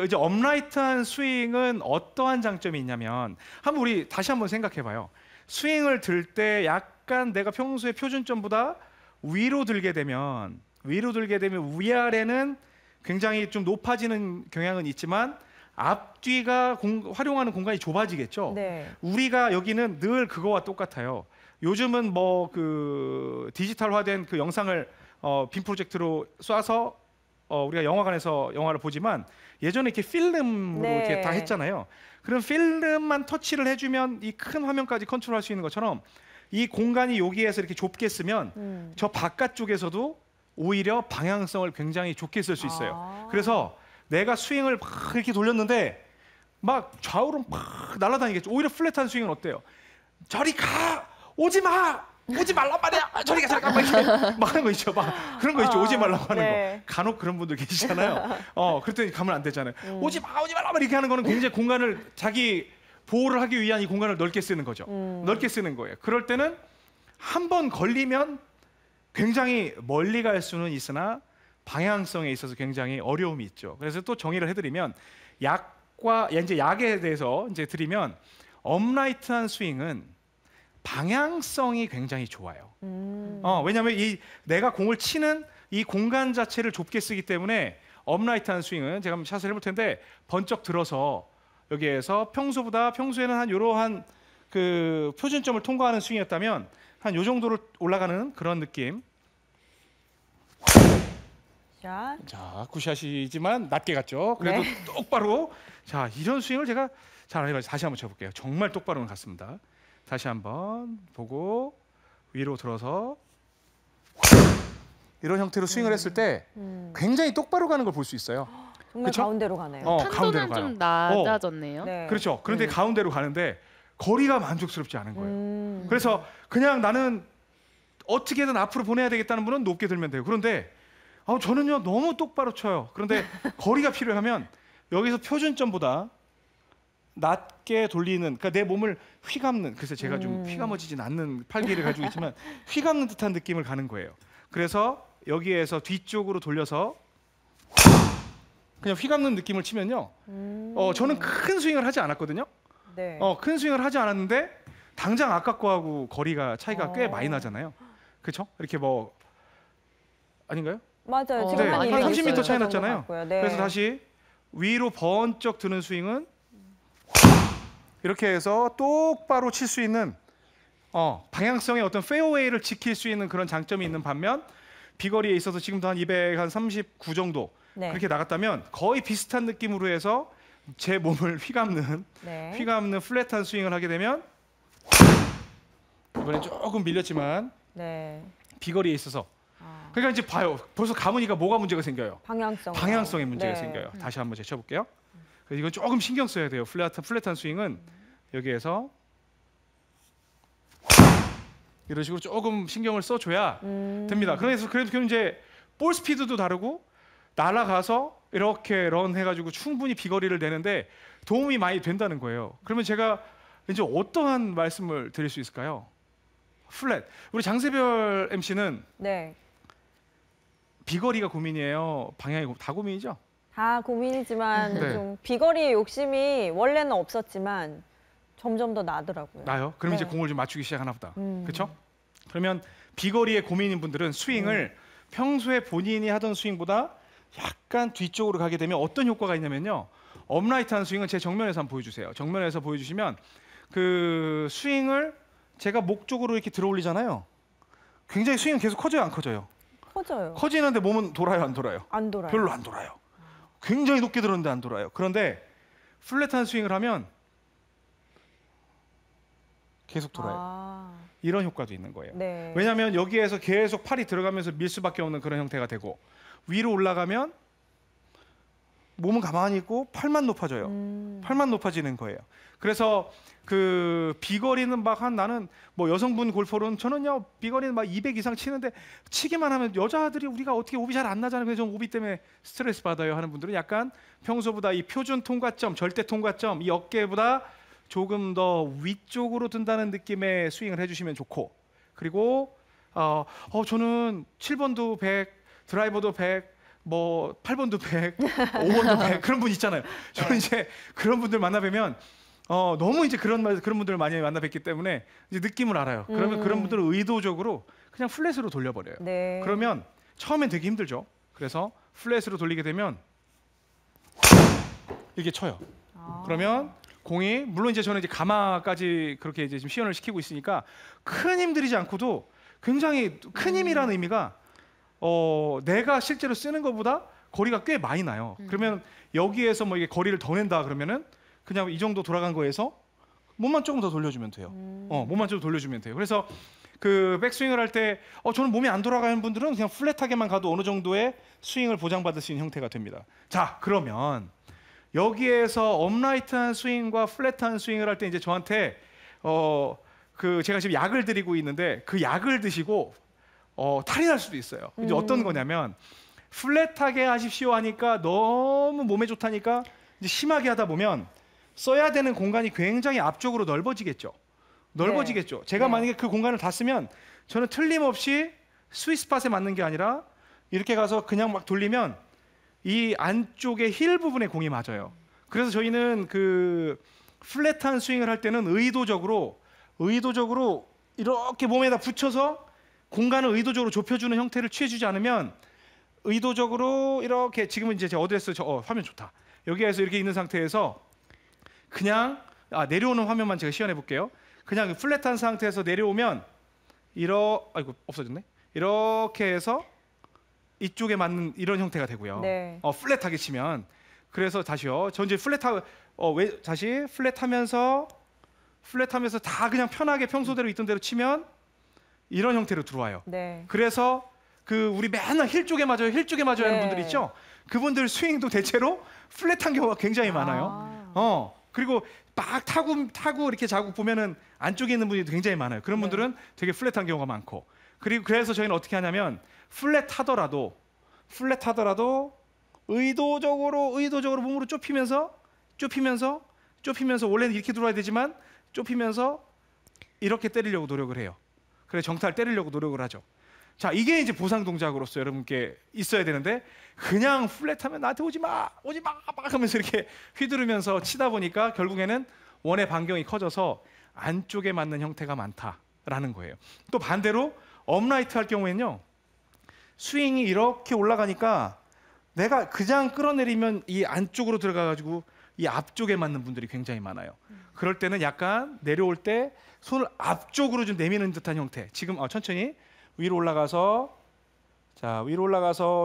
이제 업라이트한 스윙은 어떠한 장점이 있냐면 한번 우리 다시 한번 생각해봐요. 스윙을 들 때 약간 내가 평소에 표준점보다 위로 들게 되면 위아래는 굉장히 좀 높아지는 경향은 있지만 앞뒤가 활용하는 공간이 좁아지겠죠. 네. 우리가 여기는 늘 그거와 똑같아요. 요즘은 뭐 그 디지털화된 그 영상을 빔 프로젝트로 쏴서 우리가 영화관에서 영화를 보지만 예전에 이렇게 필름으로 네. 이렇게 다 했잖아요. 그럼 필름만 터치를 해주면 이 큰 화면까지 컨트롤할 수 있는 것처럼 이 공간이 여기에서 이렇게 좁게 쓰면 저 바깥쪽에서도 오히려 방향성을 굉장히 좋게 쓸 수 있어요. 그래서 내가 스윙을 막 이렇게 돌렸는데 막 좌우로 막 날아다니겠죠. 오히려 플랫한 스윙은 어때요? 저리 가! 오지 마! 오지 말란 말이야! 저리 가! 막 이렇게 막 하는 거 있죠. 막 그런 거 있죠. 오지 말라고 하는 네. 거. 간혹 그런 분들 계시잖아요. 그랬더니 가면 안 되잖아요. 오지 마! 오지 말란 말 이렇게 하는 거는 굉장히 공간을 자기 보호를 하기 위한 이 공간을 넓게 쓰는 거죠. 넓게 쓰는 거예요. 그럴 때는 한 번 걸리면 굉장히 멀리 갈 수는 있으나 방향성에 있어서 굉장히 어려움이 있죠. 그래서 또 정의를 해드리면 약에 대해서 이제 드리면 업라이트한 스윙은 방향성이 굉장히 좋아요. 왜냐하면 이 내가 공을 치는 이 공간 자체를 좁게 쓰기 때문에 업라이트한 스윙은 제가 한번 샷을 해볼 텐데 번쩍 들어서 여기에서 평소에는 한 이러한 그 표준점을 통과하는 스윙이었다면 한 요 정도로 올라가는 그런 느낌. 샷. 자, 굿샷이지만 낮게 갔죠. 그래도 네. 똑바로. 자, 이런 스윙을 제가 다시 한번 쳐볼게요. 정말 똑바로는 갔습니다. 다시 한번 보고 위로 들어서 이런 형태로 스윙을 했을 때 굉장히 똑바로 가는 걸 볼 수 있어요. 정말 그쵸? 가운데로 가네요. 가운데로 탄도는 가요. 좀 낮아졌네요. 네. 그렇죠. 그런데 가운데로 가는데 거리가 만족스럽지 않은 거예요. 그래서 그냥 나는 어떻게든 앞으로 보내야 되겠다는 분은 높게 들면 돼요. 그런데 저는요 너무 똑바로 쳐요. 그런데 거리가 필요하면 여기서 표준점보다 낮게 돌리는, 그러니까 내 몸을 휘감는, 그래서 제가 좀 휘감아지진 않는 팔기를 가지고 있지만 휘감는 듯한 느낌을 가는 거예요. 그래서 여기에서 뒤쪽으로 돌려서 그냥 휘감는 느낌을 치면요. 저는 큰 스윙을 하지 않았거든요. 네. 큰 스윙을 하지 않았는데 당장 아까 거하고 거리가 차이가 꽤 많이 나잖아요. 그렇죠? 이렇게 뭐 아닌가요? 맞아요. 지금 네, 한 한 260 30m 차이 정도 났잖아요. 같고요. 네. 그래서 다시 위로 번쩍 드는 스윙은 이렇게 해서 똑바로 칠 수 있는 방향성의 어떤 페어웨이를 지킬 수 있는 그런 장점이 있는 반면 비거리에 있어서 지금도 한 239 정도 네. 그렇게 나갔다면 거의 비슷한 느낌으로 해서 제 몸을 휘감는 플랫한 스윙을 하게 되면 이번엔 조금 밀렸지만 네. 비거리에 있어서 그러니까 이제 봐요. 벌써 가무니까 뭐가 문제가 생겨요? 방향성에 문제가 네. 생겨요. 다시 한번 제가 쳐볼게요. 이건 조금 신경 써야 돼요. 플랫한 스윙은 여기에서 이런 식으로 조금 신경을 써줘야 됩니다. 그래도 이제 볼 스피드도 다르고 날아가서 이렇게 런 해가지고 충분히 비거리를 내는데 도움이 많이 된다는 거예요. 그러면 제가 이제 어떠한 말씀을 드릴 수 있을까요? 플랫. 우리 장세별 MC는 네. 비거리가 고민이에요. 방향이 다 고민이죠? 다 고민이지만 네. 좀 비거리의 욕심이 원래는 없었지만 점점 더 나더라고요. 나요? 그럼 네. 이제 공을 좀 맞추기 시작하나 보다. 그렇죠? 그러면 비거리에 고민인 분들은 스윙을 평소에 본인이 하던 스윙보다 약간 뒤쪽으로 가게 되면 어떤 효과가 있냐면요. 업라이트한 스윙은 제 정면에서 한번 보여주세요. 정면에서 보여주시면 그 스윙을 제가 목 쪽으로 이렇게 들어 올리잖아요. 굉장히 스윙은 계속 커져요, 안 커져요? 커져요. 커지는데 몸은 돌아요, 안 돌아요? 안 돌아요. 별로 안 돌아요. 굉장히 높게 들었는데 안 돌아요. 그런데 플랫한 스윙을 하면 계속 돌아요. 이런 효과도 있는 거예요. 네. 왜냐하면 여기에서 계속 팔이 들어가면서 밀 수밖에 없는 그런 형태가 되고 위로 올라가면 몸은 가만히 있고 팔만 높아져요. 팔만 높아지는 거예요. 그래서 그 비거리는 막 나는 뭐 여성분 골퍼로는 저는요 비거리는 막 200 이상 치는데 치기만 하면 여자들이 우리가 어떻게 오비 잘 안 나잖아요. 그래서 오비 때문에 스트레스 받아요 하는 분들은 약간 평소보다 이 표준 통과점, 절대 통과점, 이 어깨보다 조금 더 위쪽으로 든다는 느낌의 스윙을 해주시면 좋고, 그리고 저는 7번도 100, 드라이버도 100, 뭐 8번도 100, 5번도 100 그런 분 있잖아요. 저는 이제 그런 분들 만나 뵈면 너무 이제 그런 분들을 많이 만나 뵙기 때문에 이제 느낌을 알아요. 그러면 그런 분들을 의도적으로 그냥 플랫으로 돌려버려요. 네. 그러면 처음엔 되게 힘들죠. 그래서 플랫으로 돌리게 되면 이렇게 쳐요. 그러면 공이 물론 이제 저는 이제 가마까지 그렇게 이제 지금 시연을 시키고 있으니까 큰 힘 들이지 않고도 굉장히 큰 힘이라는 의미가 내가 실제로 쓰는 것보다 거리가 꽤 많이 나요. 그러면 여기에서 뭐 이게 거리를 더 낸다 그러면은 그냥 이 정도 돌아간 거에서 몸만 조금 더 돌려주면 돼요. 몸만 좀 돌려주면 돼요. 그래서 그 백스윙을 할 때 저는 몸이 안 돌아가는 분들은 그냥 플랫하게만 가도 어느 정도의 스윙을 보장받을 수 있는 형태가 됩니다. 자, 그러면 여기에서 업라이트한 스윙과 플랫한 스윙을 할 때 이제 저한테 그 제가 지금 약을 드리고 있는데 그 약을 드시고 탈이 날 수도 있어요. 이제 어떤 거냐면 플랫하게 하십시오 하니까 너무 몸에 좋다니까 이제 심하게 하다 보면 써야 되는 공간이 굉장히 앞쪽으로 넓어지겠죠. 넓어지겠죠. 제가 만약에 그 공간을 다 쓰면 저는 틀림없이 스윗스팟에 맞는 게 아니라 이렇게 가서 그냥 막 돌리면 이 안쪽에 힐 부분에 공이 맞아요. 그래서 저희는 그 플랫한 스윙을 할 때는 의도적으로 이렇게 몸에다 붙여서 공간을 의도적으로 좁혀주는 형태를 취해주지 않으면 의도적으로 이렇게 지금은 이제 제가 어드레스 화면 좋다. 여기에서 이렇게 있는 상태에서 그냥 내려오는 화면만 제가 시연해 볼게요. 그냥 플랫한 상태에서 내려오면 아이고 없어졌네. 이렇게 해서 이쪽에 맞는 이런 형태가 되고요. 네. 플랫하게 치면 그래서 다시요. 전 이제 다시 플랫하면서 다 그냥 편하게 평소대로 있던 대로 치면 이런 형태로 들어와요. 네. 그래서 그 우리 맨날 힐 쪽에 맞아요 하는 네. 분들 있죠. 그분들 스윙도 대체로 플랫한 경우가 굉장히 많아요. 그리고 막 타고 이렇게 자국 보면은 안쪽에 있는 분이 굉장히 많아요. 그런 분들은 되게 플랫한 경우가 많고 그래서 저희는 어떻게 하냐면 플랫하더라도 의도적으로 몸으로 좁히면서 원래는 이렇게 들어와야 되지만 좁히면서 이렇게 때리려고 노력을 해요. 그래서 정타를 때리려고 노력을 하죠. 자, 이게 이제 보상 동작으로서 여러분께 있어야 되는데 그냥 플랫하면 나한테 오지 마 막 하면서 이렇게 휘두르면서 치다 보니까 결국에는 원의 반경이 커져서 안쪽에 맞는 형태가 많다라는 거예요. 또 반대로 업라이트 할 경우에는요. 스윙이 이렇게 올라가니까 내가 그냥 끌어내리면 이 안쪽으로 들어가가지고 이 앞쪽에 맞는 분들이 굉장히 많아요. 그럴 때는 약간 내려올 때 손을 앞쪽으로 좀 내미는 듯한 형태. 지금 천천히 위로 올라가서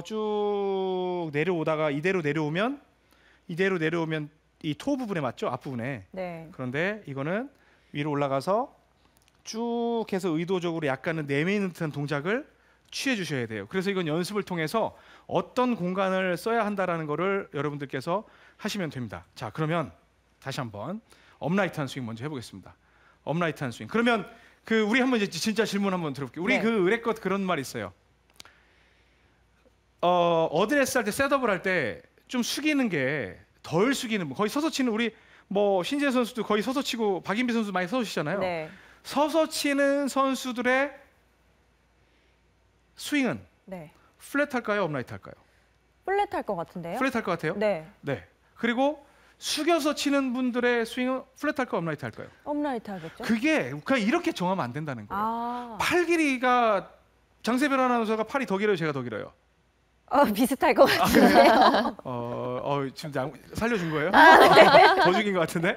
쭉 내려오다가 이대로 내려오면 이 토 부분에 맞죠? 앞부분에. 네. 그런데 이거는 위로 올라가서 쭉 해서 의도적으로 약간은 내미는 듯한 동작을 취해 주셔야 돼요. 그래서 이건 연습을 통해서 어떤 공간을 써야 한다라는 거를 여러분들께서 하시면 됩니다. 자, 그러면 다시 한번 업라이트한 스윙 먼저 해보겠습니다. 업라이트한 스윙. 그러면 우리 한번 이제 진짜 질문 한번 들어볼게요. 우리 네. 그 의뢰껏 그런 말 있어요. 어드레스 할 때 셋업을 할 때 좀 숙이는 게 덜 숙이는 거의 서서 치는 우리 뭐 신재 선수도 거의 서서 치고 박인비 선수 많이 서서 치잖아요. 네. 서서 치는 선수들의 스윙은 네. 플랫 할까요? 업라이트 할까요? 플랫 할 것 같은데요? 플랫 할 것 같아요? 네. 네. 그리고 숙여서 치는 분들의 스윙은 플랫 할까요? 업라이트 할까요? 업라이트 하겠죠? 그게 그냥 이렇게 정하면 안 된다는 거예요. 아. 팔 길이가 장세별 아나운서가 팔이 더 길어요, 제가 더 길어요? 비슷할 것 같은데요. 지금 살려준 거예요? 더 죽인 것 같은데?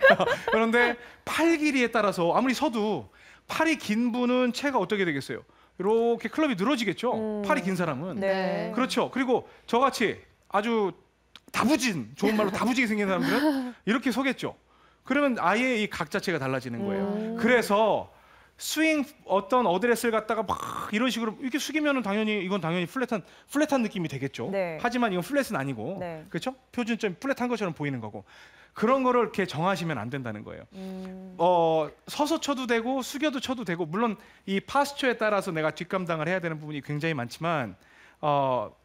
그런데 팔 길이에 따라서 아무리 서도 팔이 긴 분은 채가 어떻게 되겠어요? 이렇게 클럽이 늘어지겠죠? 팔이 긴 사람은. 네. 그렇죠. 그리고 저같이 아주 좋은 말로 다부지게 생긴 사람들은 이렇게 서겠죠. 그러면 아예 이 각 자체가 달라지는 거예요. 그래서 스윙 어떤 어드레스를 갖다가 막 이런 식으로 이렇게 숙이면은 이건 당연히 플랫한 느낌이 되겠죠. 네. 하지만 이건 플랫은 아니고, 네. 그렇죠? 표준점 플랫한 것처럼 보이는 거고 그런 거를 이렇게 정하시면 안 된다는 거예요. 서서 쳐도 되고 숙여도 쳐도 되고 물론 이 파스처에 따라서 내가 뒷감당을 해야 되는 부분이 굉장히 많지만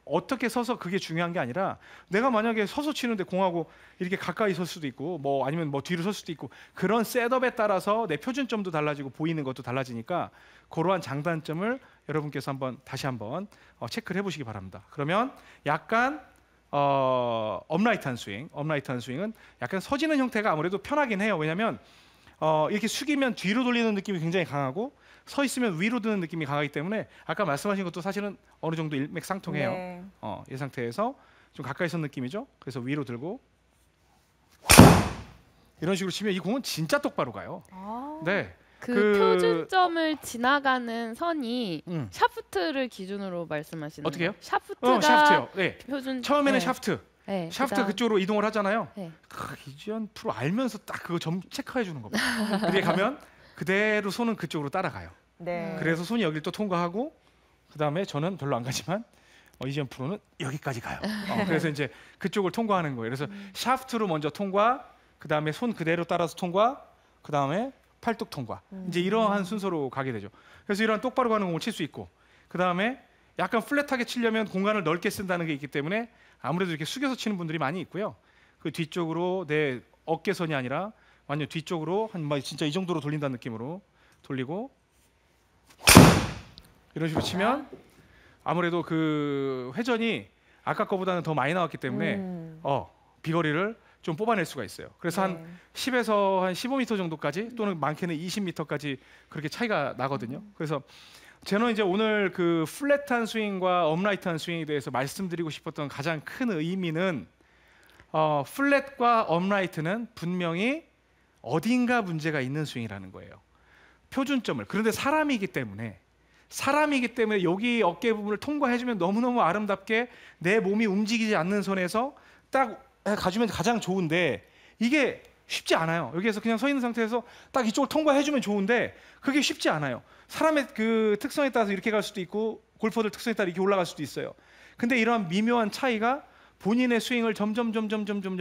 어떻게 서서 그게 중요한 게 아니라 내가 만약에 서서 치는데 공하고 이렇게 가까이 설 수도 있고 뭐 아니면 뭐 뒤로 설 수도 있고 그런 셋업에 따라서 내 표준점도 달라지고 보이는 것도 달라지니까 그러한 장단점을 여러분께서 다시 한번 체크를 해보시기 바랍니다. 그러면 약간 업라이트한 스윙. 업라이트한 스윙은 약간 서지는 형태가 아무래도 편하긴 해요. 왜냐하면 이렇게 숙이면 뒤로 돌리는 느낌이 굉장히 강하고 서 있으면 위로 드는 느낌이 강하기 때문에 아까 말씀하신 것도 사실은 어느 정도 일맥상통해요. 네. 이 상태에서 좀 가까이 선 느낌이죠. 그래서 위로 들고 이런 식으로 치면 이 공은 진짜 똑바로 가요. 아. 네. 그 그- 표준점을 지나가는 선이 샤프트를 기준으로 말씀하시는 어떻게요? 거예요? 샤프트가 샤프트요. 네. 표준 처음에는 네. 샤프트. 네, 샤프트 그다음- 그쪽으로 이동을 하잖아요. 네. 이지연 프로 알면서 딱 그거 점 체크해 주는 겁니다. 그게 가면 그대로 손은 그쪽으로 따라가요. 네. 그래서 손이 여기를 또 통과하고 그다음에 저는 별로 안 가지만 이지연 프로는 여기까지 가요. 그래서 이제 그쪽을 통과하는 거예요. 그래서 샤프트로 먼저 통과, 그다음에 손 그대로 따라서 통과, 그다음에 팔뚝 통과. 이제 이러한 순서로 가게 되죠. 그래서 이런 똑바로 가는 공을 칠 수 있고, 그다음에 약간 플랫하게 치려면 공간을 넓게 쓴다는 게 있기 때문에 아무래도 이렇게 숙여서 치는 분들이 많이 있고요. 그 뒤쪽으로 내 어깨선이 아니라 완전 뒤쪽으로 한 진짜 이 정도로 돌린다는 느낌으로 돌리고 이런 식으로 치면 아무래도 그 회전이 아까 거보다는 더 많이 나왔기 때문에 비거리를 좀 뽑아낼 수가 있어요. 그래서 한 10에서 한 15m 정도까지 또는 많게는 20m까지 그렇게 차이가 나거든요. 그래서 저는 이제 오늘 그 플랫한 스윙과 업라이트한 스윙에 대해서 말씀드리고 싶었던 가장 큰 의미는 플랫과 업라이트는 분명히 어딘가 문제가 있는 스윙이라는 거예요. 표준점을. 그런데 사람이기 때문에 여기 어깨 부분을 통과해주면 너무너무 아름답게 내 몸이 움직이지 않는 선에서 딱 가주면 가장 좋은데 이게 쉽지 않아요. 여기에서 그냥 서 있는 상태에서 딱 이쪽을 통과해주면 좋은데 그게 쉽지 않아요. 사람의 그 특성에 따라서 이렇게 갈 수도 있고 골퍼들 특성에 따라 이렇게 올라갈 수도 있어요. 근데 이러한 미묘한 차이가 본인의 스윙을 점점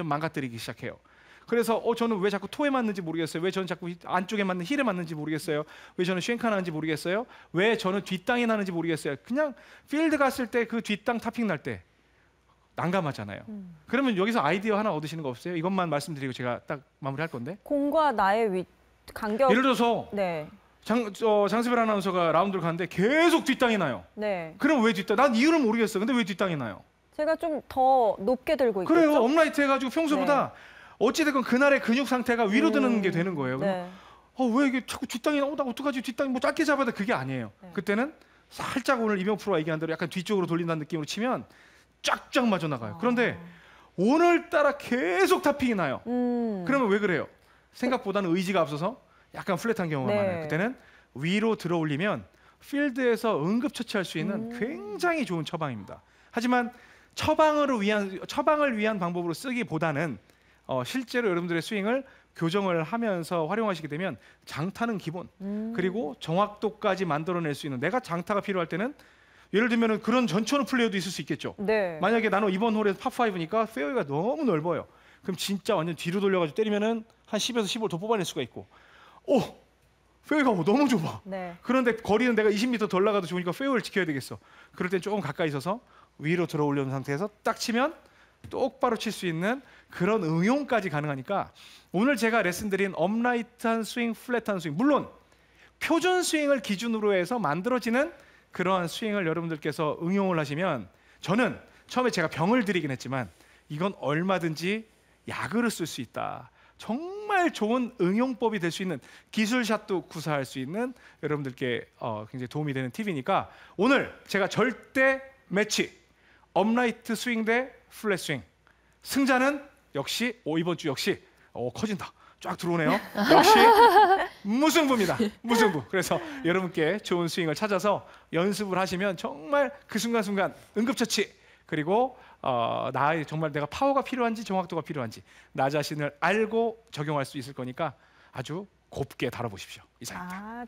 망가뜨리기 시작해요. 그래서 저는 왜 자꾸 토에 맞는지 모르겠어요. 왜 저는 자꾸 안쪽에 맞는 힐에 맞는지 모르겠어요. 왜 저는 쉔카 나는지 모르겠어요. 왜 저는 뒷땅이 나는지 모르겠어요. 그냥 필드 갔을 때 그 뒷땅 타핑 날 때 난감하잖아요. 그러면 여기서 아이디어 하나 얻으시는 거 없어요? 이것만 말씀드리고 제가 딱 마무리할 건데. 공과 나의 간격. 예를 들어서 네. 장수별 아나운서가 라운드를 가는데 계속 뒷땅이 나요. 네. 그럼 왜 뒷땅? 난 이유를 모르겠어. 근데 왜 뒷땅이 나요? 제가 좀 더 높게 들고 있겠죠. 그래요. 업라이트 해가지고 평소보다 어찌됐건 그날의 근육 상태가 위로 드는 게 되는 거예요. 네. 왜 이게 자꾸 뒷땅이 나오다 어떡하지? 뒷땅이 뭐 짧게 잡아야 돼. 그게 아니에요. 네. 그때는 살짝 오늘 이병 프로가 얘기한 대로 약간 뒤쪽으로 돌린다는 느낌으로 치면 쫙쫙 맞아 나가요. 그런데 오늘따라 계속 타핑이 나요. 그러면 왜 그래요? 생각보다는 의지가 앞서서 약간 플랫한 경우가 네. 많아요. 그때는 위로 들어 올리면 필드에서 응급처치할 수 있는 굉장히 좋은 처방입니다. 하지만 처방을 위한 방법으로 쓰기보다는 실제로 여러분들의 스윙을 교정을 하면서 활용하시게 되면 장타는 기본, 그리고 정확도까지 만들어낼 수 있는, 내가 장타가 필요할 때는 예를 들면 그런 전천후 플레이어도 있을 수 있겠죠. 네. 만약에 나는 이번 홀에서 파5니까 페어웨이가 너무 넓어요. 그럼 진짜 완전 뒤로 돌려가지고 때리면은 한 10에서 15를 더 뽑아낼 수가 있고, 페어웨이가 너무 좁아. 네. 그런데 거리는 내가 20m 덜 나가도 좋으니까 페어웨이를 지켜야 되겠어. 그럴 땐 조금 가까이 서서 위로 들어 올려놓은 상태에서 딱 치면 똑바로 칠 수 있는 그런 응용까지 가능하니까 오늘 제가 레슨드린 업라이트한 스윙, 플랫한 스윙, 물론 표준 스윙을 기준으로 해서 만들어지는 그러한 스윙을 여러분들께서 응용을 하시면, 저는 처음에 제가 병을 드리긴 했지만 이건 얼마든지 약으로 쓸 수 있다. 정말 좋은 응용법이 될 수 있는, 기술샷도 구사할 수 있는 여러분들께 굉장히 도움이 되는 팁이니까 오늘 제가 절대 매치 업라이트 스윙 대 플랫 스윙, 승자는 역시 이번 주 역시 커진다. 쫙 들어오네요. 역시 무승부입니다. 무승부. 그래서 여러분께 좋은 스윙을 찾아서 연습을 하시면 정말 그 순간순간 응급처치, 그리고 나의 정말 내가 파워가 필요한지 정확도가 필요한지 나 자신을 알고 적용할 수 있을 거니까 아주 곱게 다뤄보십시오. 이상입니다.